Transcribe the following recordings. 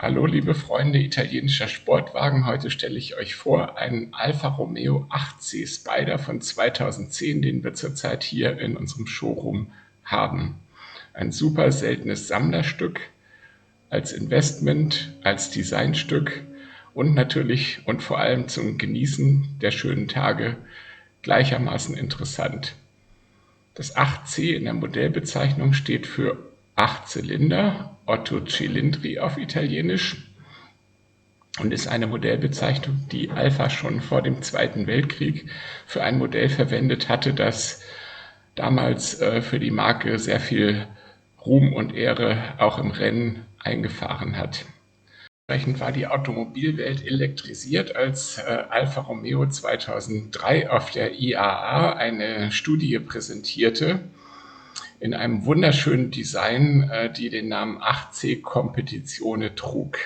Hallo liebe Freunde italienischer Sportwagen, heute stelle ich euch vor einen Alfa Romeo 8C Spider von 2010, den wir zurzeit hier in unserem Showroom haben. Ein super seltenes Sammlerstück als Investment, als Designstück und natürlich und vor allem zum Genießen der schönen Tage gleichermaßen interessant. Das 8C in der Modellbezeichnung steht für 8 Zylinder, Otto Cilindri auf Italienisch, und ist eine Modellbezeichnung, die Alfa schon vor dem Zweiten Weltkrieg für ein Modell verwendet hatte, das damals für die Marke sehr viel Ruhm und Ehre auch im Rennen eingefahren hat. Entsprechend war die Automobilwelt elektrisiert, als Alfa Romeo 2003 auf der IAA eine Studie präsentierte in einem wunderschönen Design, die den Namen 8C Competizione trug.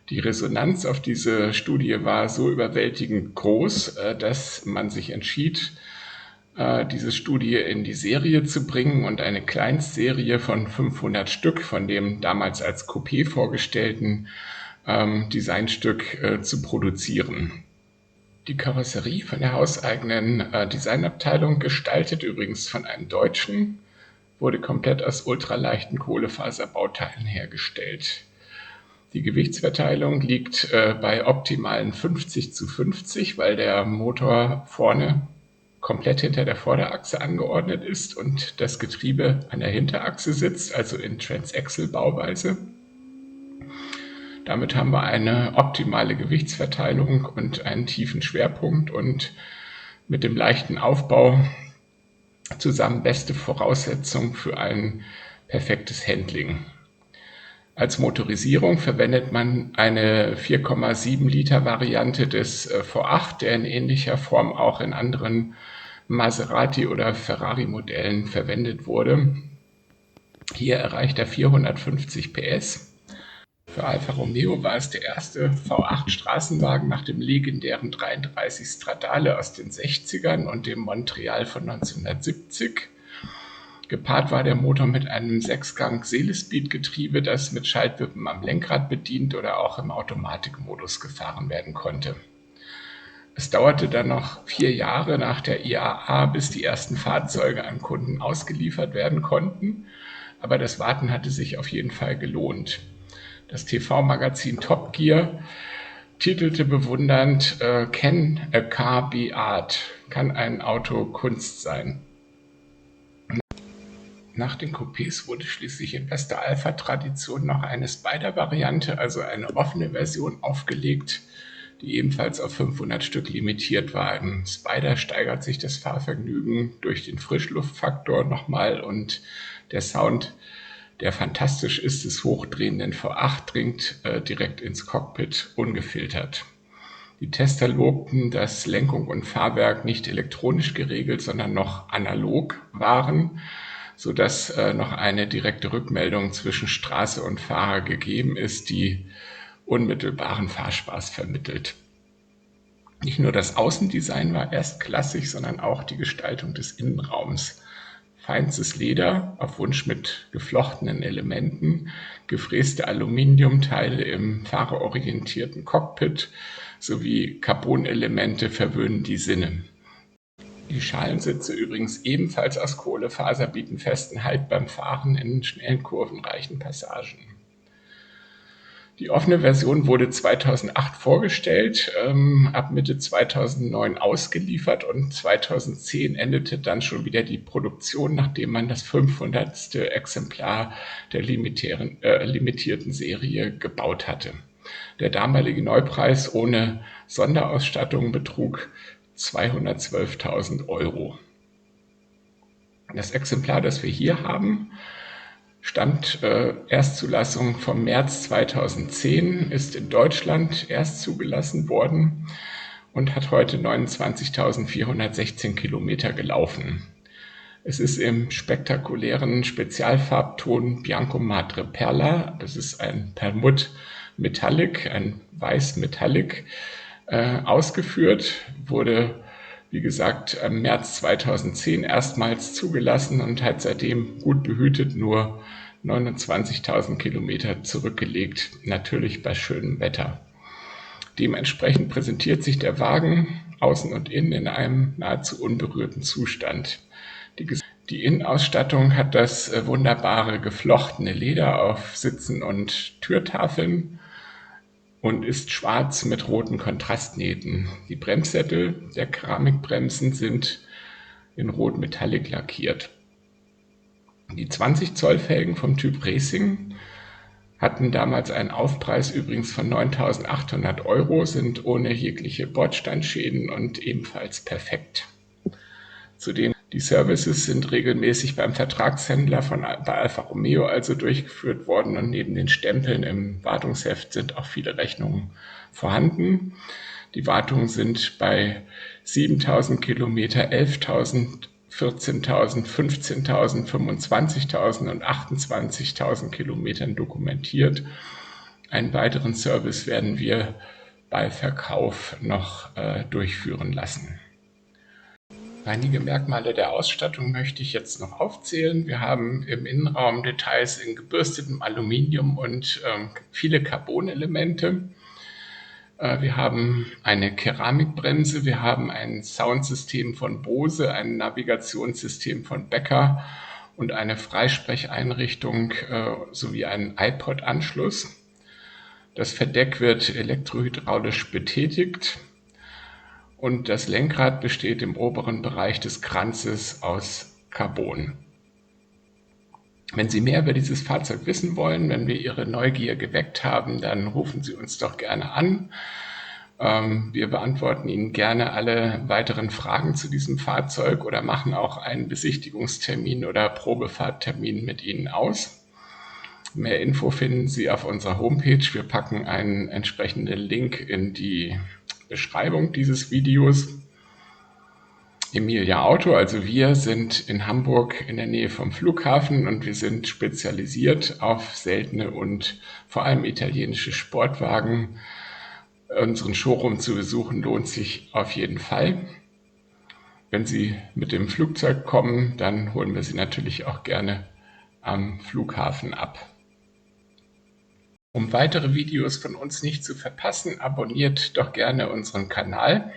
Die Resonanz auf diese Studie war so überwältigend groß, dass man sich entschied, diese Studie in die Serie zu bringen und eine Kleinstserie von 500 Stück von dem damals als Coupé vorgestellten Designstück zu produzieren. Die Karosserie von der hauseigenen Designabteilung, gestaltet übrigens von einem Deutschen, wurde komplett aus ultraleichten Kohlefaserbauteilen hergestellt. Die Gewichtsverteilung liegt bei optimalen 50:50, weil der Motor vorne komplett hinter der Vorderachse angeordnet ist und das Getriebe an der Hinterachse sitzt, also in Transaxle-Bauweise. Damit haben wir eine optimale Gewichtsverteilung und einen tiefen Schwerpunkt und mit dem leichten Aufbau zusammen beste Voraussetzung für ein perfektes Handling. Als Motorisierung verwendet man eine 4,7 Liter Variante des V8, der in ähnlicher Form auch in anderen Maserati- oder Ferrari-Modellen verwendet wurde. Hier erreicht er 450 PS. Für Alfa Romeo war es der erste V8-Straßenwagen nach dem legendären 33 Stradale aus den 60ern und dem Montreal von 1970. Gepaart war der Motor mit einem 6-Gang-Selispeed-Getriebe, das mit Schaltwippen am Lenkrad bedient oder auch im Automatikmodus gefahren werden konnte. Es dauerte dann noch 4 Jahre nach der IAA, bis die ersten Fahrzeuge an Kunden ausgeliefert werden konnten, aber das Warten hatte sich auf jeden Fall gelohnt. Das TV-Magazin Top Gear titelte bewundernd "Can a car be art?" Kann ein Auto Kunst sein? Nach den Coupés wurde schließlich in bester Alfa-Tradition noch eine Spider-Variante, also eine offene Version, aufgelegt, die ebenfalls auf 500 Stück limitiert war. Im Spider steigert sich das Fahrvergnügen durch den Frischluftfaktor nochmal und der Sound, der fantastisch ist, des hochdrehenden V8 dringt direkt ins Cockpit ungefiltert. Die Tester lobten, dass Lenkung und Fahrwerk nicht elektronisch geregelt, sondern noch analog waren, sodass noch eine direkte Rückmeldung zwischen Straße und Fahrer gegeben ist, die unmittelbaren Fahrspaß vermittelt. Nicht nur das Außendesign war erstklassig, sondern auch die Gestaltung des Innenraums. Feinstes Leder, auf Wunsch mit geflochtenen Elementen, gefräste Aluminiumteile im fahrerorientierten Cockpit sowie Carbonelemente verwöhnen die Sinne. Die Schalensitze, übrigens ebenfalls aus Kohlefaser, bieten festen Halt beim Fahren in schnellen, kurvenreichen Passagen. Die offene Version wurde 2008 vorgestellt, ab Mitte 2009 ausgeliefert und 2010 endete dann schon wieder die Produktion, nachdem man das 500. Exemplar der limitierten Serie gebaut hatte. Der damalige Neupreis ohne Sonderausstattung betrug 212.000 Euro. Das Exemplar, das wir hier haben, stammt Erstzulassung vom März 2010, ist in Deutschland erst zugelassen worden und hat heute 29.416 Kilometer gelaufen. Es ist im spektakulären Spezialfarbton Bianco Madre Perla, das ist ein Perlmutt Metallic, ein Weiß Metallic, ausgeführt, wurde wie gesagt im März 2010 erstmals zugelassen und hat seitdem gut behütet nur 29.000 Kilometer zurückgelegt, natürlich bei schönem Wetter. Dementsprechend präsentiert sich der Wagen außen und innen in einem nahezu unberührten Zustand. Die Innenausstattung hat das wunderbare geflochtene Leder auf Sitzen und Türtafeln und ist schwarz mit roten Kontrastnähten. Die Bremssättel der Keramikbremsen sind in Rot Metallic lackiert. Die 20 Zoll Felgen vom Typ Racing hatten damals einen Aufpreis übrigens von 9.800 €, sind ohne jegliche Bordsteinschäden und ebenfalls perfekt. Zudem die Services sind regelmäßig beim Vertragshändler bei Alfa Romeo also durchgeführt worden und neben den Stempeln im Wartungsheft sind auch viele Rechnungen vorhanden. Die Wartungen sind bei 7.000 Kilometer, 11.000, 14.000, 15.000, 25.000 und 28.000 Kilometern dokumentiert. Einen weiteren Service werden wir bei Verkauf noch durchführen lassen. Einige Merkmale der Ausstattung möchte ich jetzt noch aufzählen. Wir haben im Innenraum Details in gebürstetem Aluminium und viele Carbonelemente. Wir haben eine Keramikbremse, wir haben ein Soundsystem von Bose, ein Navigationssystem von Becker und eine Freisprecheinrichtung sowie einen iPod-Anschluss. Das Verdeck wird elektrohydraulisch betätigt. Und das Lenkrad besteht im oberen Bereich des Kranzes aus Carbon. Wenn Sie mehr über dieses Fahrzeug wissen wollen, wenn wir Ihre Neugier geweckt haben, dann rufen Sie uns doch gerne an. Wir beantworten Ihnen gerne alle weiteren Fragen zu diesem Fahrzeug oder machen auch einen Besichtigungstermin oder Probefahrttermin mit Ihnen aus. Mehr Info finden Sie auf unserer Homepage. Wir packen einen entsprechenden Link in die Beschreibung dieses Videos. Emilia Auto, also wir sind in Hamburg in der Nähe vom Flughafen und wir sind spezialisiert auf seltene und vor allem italienische Sportwagen. Unseren Showroom zu besuchen lohnt sich auf jeden Fall. Wenn Sie mit dem Flugzeug kommen, dann holen wir Sie natürlich auch gerne am Flughafen ab. Um weitere Videos von uns nicht zu verpassen, abonniert doch gerne unseren Kanal.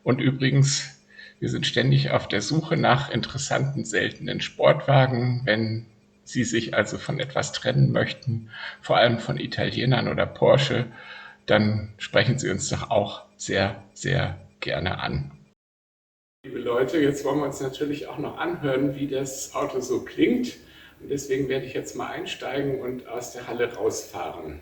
Und übrigens, wir sind ständig auf der Suche nach interessanten, seltenen Sportwagen. Wenn Sie sich also von etwas trennen möchten, vor allem von Italienern oder Porsche, dann sprechen Sie uns doch auch sehr, sehr gerne an. Liebe Leute, jetzt wollen wir uns natürlich auch noch anhören, wie das Auto so klingt. Und deswegen werde ich jetzt mal einsteigen und aus der Halle rausfahren.